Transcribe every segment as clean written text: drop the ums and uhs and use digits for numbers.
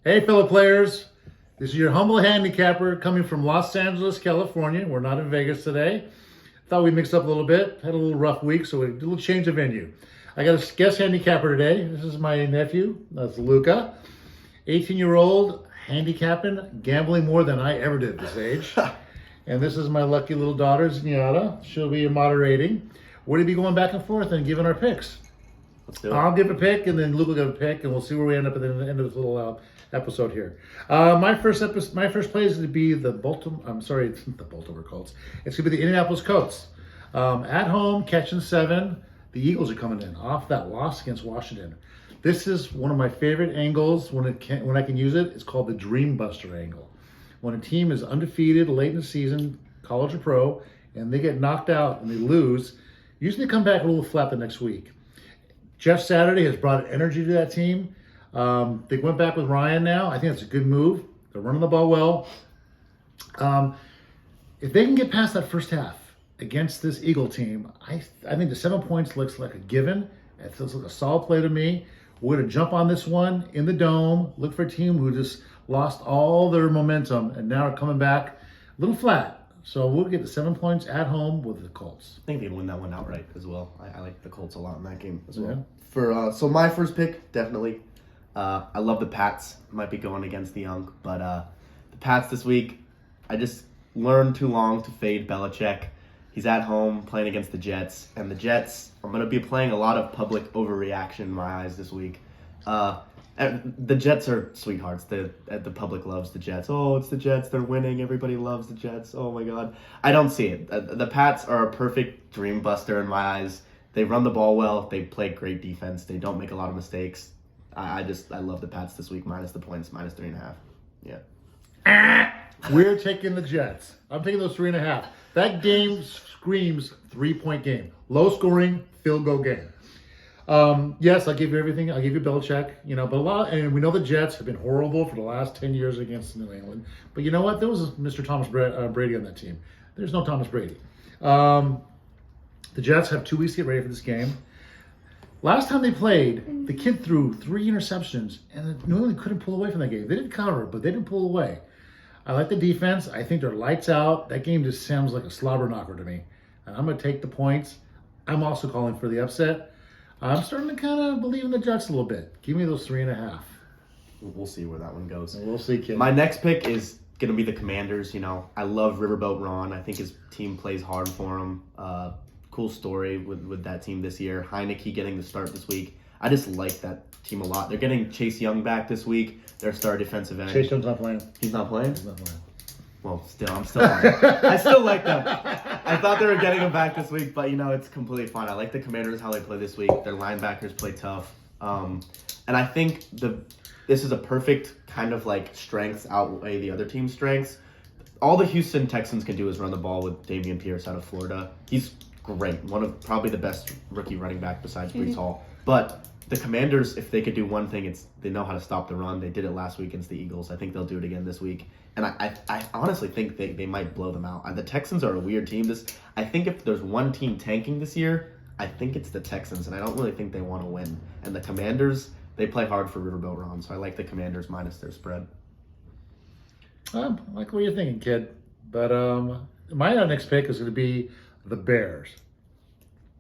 Hey, fellow players. This is your humble handicapper coming from Los Angeles, California. We're not in Vegas today. Thought we'd mix up a little bit. Had a little rough week, so we did a little change of venue. I got a guest handicapper today. This is my nephew. That's Luca. 18-year-old, handicapping, gambling more than I ever did at this age. And this is my lucky little daughter, Zenyatta. She'll be moderating. We're going to be going back and forth and giving our picks. Let's do it. I'll give a pick, and then Luke will give a pick, and we'll see where we end up at the end of this little episode here. My first play is going to be the Baltimore. I'm sorry, it's not the Baltimore Colts. It's going to be the Indianapolis Colts. At home, catching 7. The Eagles are coming in off that loss against Washington. This is one of my favorite angles when I can use it. It's called the Dream Buster angle. When a team is undefeated late in the season, college or pro, and they get knocked out and they lose, usually they come back a little flat the next week. Jeff Saturday has brought energy to that team. They went back with Ryan now. I think that's a good move. They're running the ball well. If they can get past that first half against this Eagle team, I think the 7 points looks like a given. It feels like a solid play to me. We're going to jump on this one in the Dome, look for a team who just lost all their momentum and now are coming back a little flat. So we'll get the 7 points at home with the Colts. I think they win that one outright as well. I like the Colts a lot in that game as well. Yeah. So my first pick, definitely. I love the Pats. Might be going against the Young, but the Pats this week, I just learned too long to fade Belichick. He's at home playing against the Jets, and the Jets, I'm going to be playing a lot of public overreaction in my eyes this week. The Jets are sweethearts. The public loves the Jets. Oh, it's the Jets. They're winning. Everybody loves the Jets. Oh, my God. I don't see it. The Pats are a perfect dream buster in my eyes. They run the ball well. They play great defense. They don't make a lot of mistakes. I love the Pats this week, minus the points, -3.5. Yeah. We're taking the Jets. I'm taking those 3.5. That game screams 3-point game. Low scoring, field goal game. Yes, I'll give you everything. I'll give you Belichick, but and we know the Jets have been horrible for the last 10 years against New England. But you know what? There was Mr. Thomas Brady on that team. There's no Thomas Brady. The Jets have 2 weeks to get ready for this game. Last time they played, the kid threw 3 interceptions, and New England couldn't pull away from that game. They didn't cover, but they didn't pull away. I like the defense. I think they're lights out. That game just sounds like a slobber knocker to me. And I'm going to take the points. I'm also calling for the upset. I'm starting to kind of believe in the Jets a little bit. Give me those 3.5. We'll see where that one goes. We'll see, kid. My next pick is going to be the Commanders. I love Riverboat Ron. I think his team plays hard for him. Cool story with that team this year. Heineke getting the start this week. I just like that team a lot. They're getting Chase Young back this week. Their star defensive end. Chase Young's not playing. He's not playing? He's not playing. Well, I'm still on it. I still like them. I thought they were getting him back this week, but it's completely fine. I like the Commanders, how they play this week. Their linebackers play tough. And I think this is a perfect kind of like strengths outweigh the other team's strengths. All the Houston Texans can do is run the ball with Damian Pierce out of Florida. He's great. One of probably the best rookie running back besides Breece Hall. But the Commanders, if they could do one thing, it's they know how to stop the run. They did it last week against the Eagles. I think they'll do it again this week. And I honestly think they might blow them out. The Texans are a weird team. I think if there's one team tanking this year, I think it's the Texans, and I don't really think they want to win. And the Commanders, they play hard for Riverboat Ron, so I like the Commanders minus their spread. I like what you're thinking, kid. But my next pick is going to be the Bears.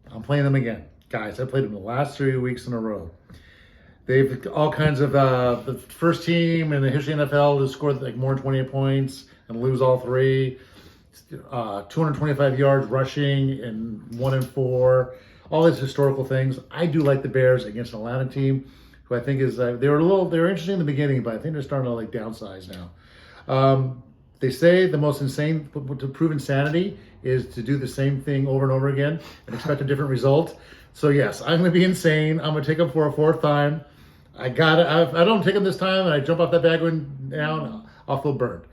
I'm playing them again. Guys, I played them the last 3 weeks in a row. They've all kinds of the first team in the history of the NFL to score like more than 28 points and lose all 3. 225 yards rushing and 1-4. All these historical things. I do like the Bears against an Atlanta team, who I think is they were interesting in the beginning, but I think they're starting to like downsize now. They say the most insane to prove insanity is to do the same thing over and over again and expect a different result. So yes, I'm going to be insane. I'm going to take them for a 4th time. I got it. If I don't take them this time and I jump off that bag going down, I'll feel burned.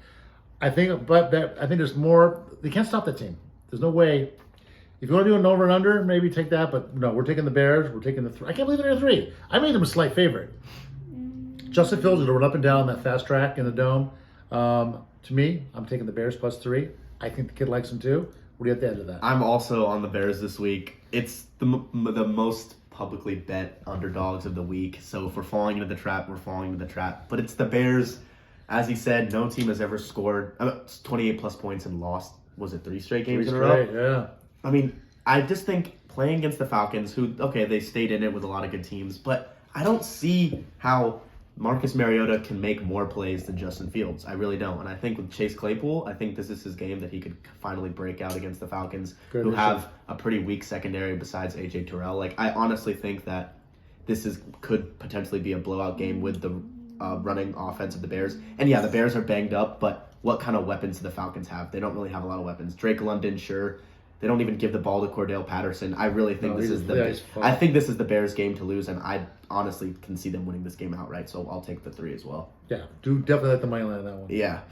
I think there's more. They can't stop that team. There's no way. If you want to do an over and under, maybe take that. But no, we're taking the Bears. We're taking the 3. I can't believe they're a 3. I made them a slight favorite. Justin Fields is going to run up and down that fast track in the Dome. To me, I'm taking the Bears +3. I think the kid likes them too. What do you have to add to that? I'm also on the Bears this week. It's the most publicly bet underdogs of the week. So if we're falling into the trap, we're falling into the trap. But it's the Bears. As he said, no team has ever scored 28 plus points and lost, was it 3 straight games in a row? Yeah. I mean, I just think playing against the Falcons, who, okay, they stayed in it with a lot of good teams, but I don't see how Marcus Mariota can make more plays than Justin Fields. I really don't. And I think with Chase Claypool, I think this is his game that he could finally break out against the Falcons, who have a pretty weak secondary besides A.J. Terrell. Like, I honestly think that could potentially be a blowout game with the running offense of the Bears. And yeah, the Bears are banged up, but what kind of weapons do the Falcons have? They don't really have a lot of weapons. Drake London, sure. They don't even give the ball to Cordell Patterson. I really think this is the Bears' game to lose, and I honestly can see them winning this game outright. So I'll take the 3 as well. Yeah, do definitely like the money line on that one. Yeah.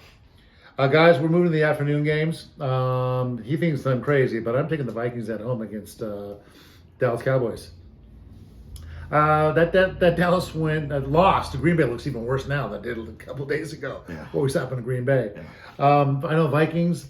Guys, we're moving to the afternoon games. He thinks I'm crazy, but I'm taking the Vikings at home against Dallas Cowboys. That Dallas lost to Green Bay looks even worse now than it did a couple of days ago. Yeah. What was happening to Green Bay? Yeah. I know Vikings,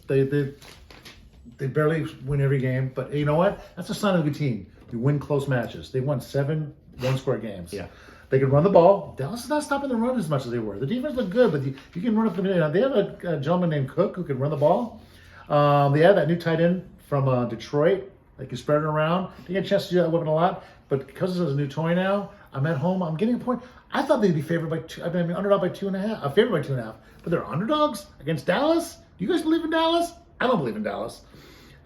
they barely win every game, but you know what? That's a sign of a good team. You win close matches. They won 7 one-score games. Yeah. They can run the ball. Dallas is not stopping the run as much as they were. The defense looked good, but you can run up the middle. They have a gentleman named Cook who can run the ball. They have that new tight end from Detroit. They can spread it around. They get a chance to do that weapon a lot, but because it's a new toy now, I'm at home. I'm getting a point. I thought they'd be favored by 2. I mean, underdog by 2.5. Favored by 2.5, but they're underdogs against Dallas. Do you guys believe in Dallas? I don't believe in Dallas.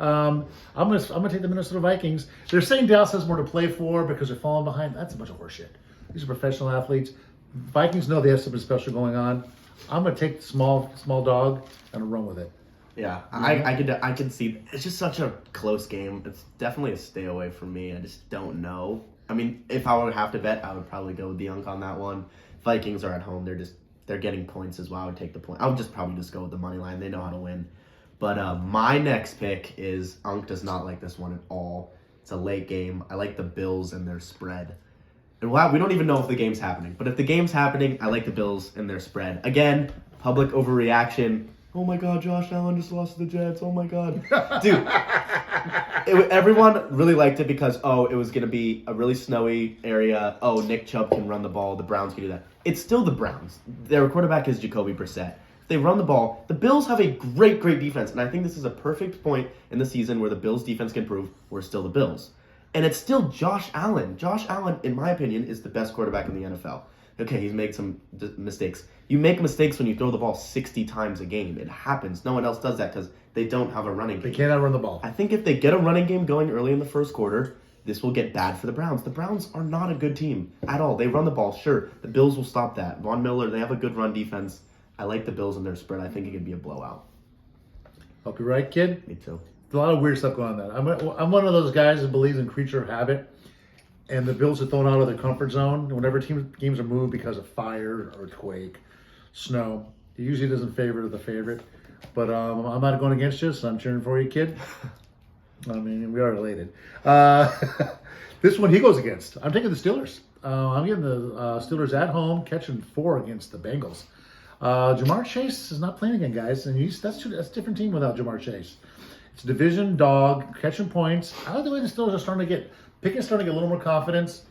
I'm gonna take the Minnesota Vikings. They're saying Dallas has more to play for because they're falling behind. That's a bunch of horseshit. These are professional athletes. Vikings know they have something special going on. I'm gonna take the small dog and run with it. Yeah, I can see. It's just such a close game. It's definitely a stay away from me. I just don't know. I mean, if I would have to bet, I would probably go with the Unk on that one. Vikings are at home. They're getting points as well. I would take the point. I would probably go with the money line. They know how to win. But my next pick is Unk does not like this one at all. It's a late game. I like the Bills and their spread. And we don't even know if the game's happening. But if the game's happening, I like the Bills and their spread. Again, public overreaction. Oh my God, Josh Allen just lost to the Jets. Oh my God. Dude, everyone really liked it because, it was going to be a really snowy area. Oh, Nick Chubb can run the ball. The Browns can do that. It's still the Browns. Their quarterback is Jacoby Brissett. They run the ball. The Bills have a great defense, and I think this is a perfect point in the season where the Bills' defense can prove we're still the Bills. And it's still Josh Allen. Josh Allen, in my opinion, is the best quarterback in the NFL. Okay, he's made some mistakes. You make mistakes when you throw the ball 60 times a game. It happens. No one else does that because they don't have a running game. They cannot run the ball. I think if they get a running game going early in the first quarter, this will get bad for the Browns. The Browns are not a good team at all. They run the ball, sure. The Bills will stop that. Von Miller, they have a good run defense. I like the Bills and their spread. I think it could be a blowout. Hope you're right, kid. Me too. There's a lot of weird stuff going on there. I'm one of those guys that believes in creature of habit. And the Bills are thrown out of their comfort zone. Whenever games are moved because of fire, earthquake, snow, it usually doesn't favor the favorite. But I'm not going against you, so I'm cheering for you, kid. I mean, we are related. This one he goes against. I'm taking the Steelers. I'm getting the Steelers at home, catching 4 against the Bengals. Jamar Chase is not playing again, guys, and that's a different team without Jamar Chase. It's a division dog, catching points. I like the way the Steelers are starting to get. Pickett's starting to get a little more confidence.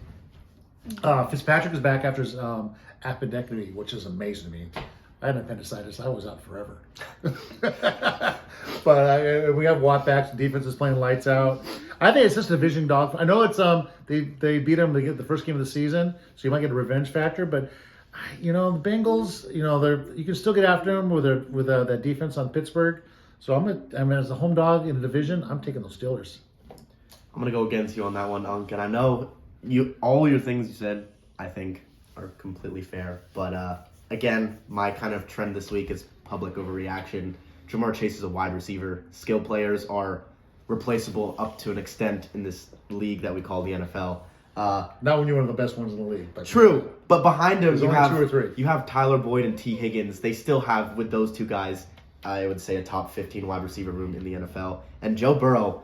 Fitzpatrick is back after his appendectomy, which is amazing to me. I had appendicitis. I was out forever. But we have Watt back. The defense is playing lights out. I think it's just a division dog. I know it's they beat them to get the first game of the season, so you might get a revenge factor. But the Bengals, you can still get after them with that defense on Pittsburgh. So as a home dog in the division, I'm taking those Steelers. I'm going to go against you on that one, Unk. And I know all your things you said, I think, are completely fair. But, again, my kind of trend this week is public overreaction. Jamar Chase is a wide receiver. Skill players are replaceable up to an extent in this league that we call the NFL. Not when you're one of the best ones in the league. But true. But behind him, you have 2 or 3. You have Tyler Boyd and T. Higgins. They still have, with those 2 guys, I would say a top 15 wide receiver room in the NFL. And Joe Burrow,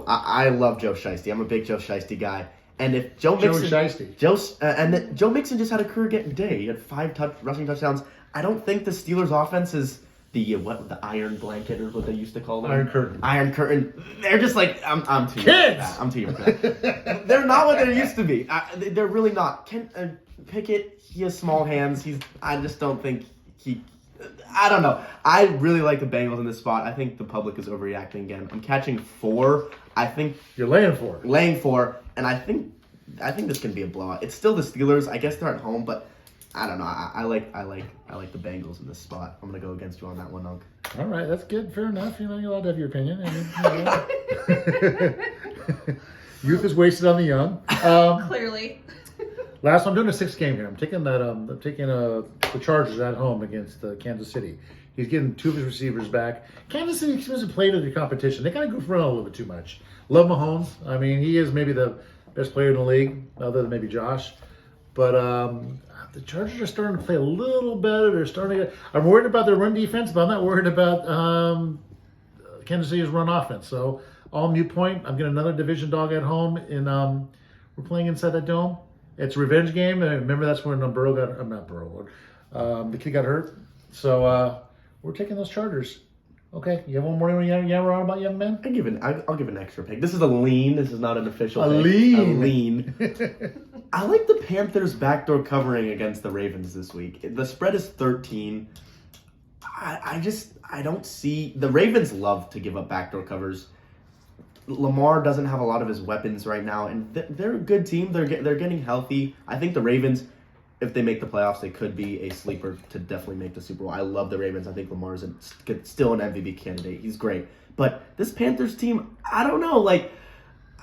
I love Joe Shiesty. I'm a big Joe Shiesty guy. And if Joe Mixon, Joe Mixon just had a career day. He had 5 rushing touchdowns. I don't think the Steelers' offense is the iron blanket or what they used to call them. Iron Curtain. Iron Curtain. They're just like I'm too young for Kids! that. I'm too young for that. They're not what they used to be. They're really not. Pickett, he has small hands. I just don't think I don't know. I really like the Bengals in this spot. I think the public is overreacting again. I'm catching 4. I think You're laying for it. laying 4, and I think this can be a blowout. It's still the Steelers. I guess they're at home, but I don't know. I like the Bengals in this spot. I'm gonna go against you on that one, Unc. All right, that's good. Fair enough. You're allowed to have your opinion. Youth is wasted on the young. Clearly. Last one, I'm doing a 6th game here. I'm taking the Chargers at home against Kansas City. He's getting 2 of his receivers back. Kansas City hasn't played the competition. They kind of goof around a little bit too much. Love Mahomes. I mean, he is maybe the best player in the league, other than maybe Josh. But the Chargers are starting to play a little better. They're starting to I'm worried about their run defense, but I'm not worried about Kansas City's run offense. So, all mute point. I'm getting another division dog at home. We're playing inside that dome. It's a revenge game. And remember, that's when the kid got hurt. So, we're taking those Chargers. Okay, you have one more you yammer on about, young man? I'll give an extra pick. This is a lean. This is not an official pick. Lean. A lean. I like the Panthers backdoor covering against the Ravens this week. The spread is 13. I don't see the Ravens love to give up backdoor covers. Lamar doesn't have a lot of his weapons right now, and they're a good team. They're getting healthy. I think the Ravens, if they make the playoffs, they could be a sleeper to definitely make the Super Bowl. I love the Ravens. I think Lamar's still an MVP candidate. He's great. But this Panthers team, I don't know. Like,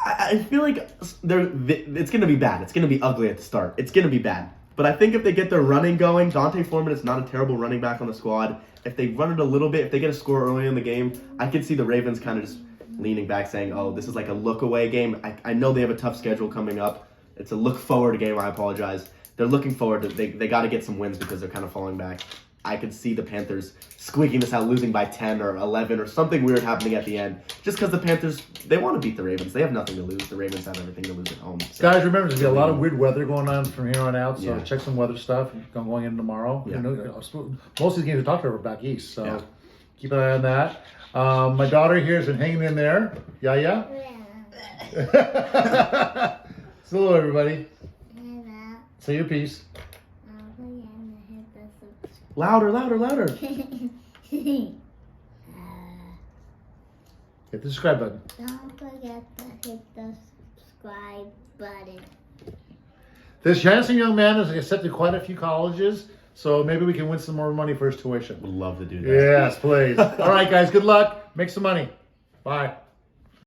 I feel like it's going to be bad. It's going to be ugly at the start. It's going to be bad. But I think if they get their running going, Dante Foreman is not a terrible running back on the squad. If they run it a little bit, if they get a score early in the game, I could see the Ravens kind of just leaning back saying, oh, this is like a look-away game. I know they have a tough schedule coming up. It's a look-forward game. I apologize. They're looking forward to they got to get some wins because they're kind of falling back. I could see the Panthers squeaking this out, losing by 10 or 11 or something weird happening at the end. Just because the Panthers, they want to beat the Ravens. They have nothing to lose. The Ravens have everything to lose at home. So. Guys, remember, there's going to be a lot of weird weather going on from here on out, so Yeah. check some weather stuff going in tomorrow. Yeah. Most of these games we talked about are back east, so keep an eye on that. My daughter here has been hanging in there. Yeah. So hello, everybody. Say your piece. Louder. Hit the subscribe button. Don't forget to hit the subscribe button. This handsome young man is accepted quite a few colleges, so maybe we can win some more money for his tuition. Would love to do that. Yes, please. All right, guys, good luck. Make some money. Bye.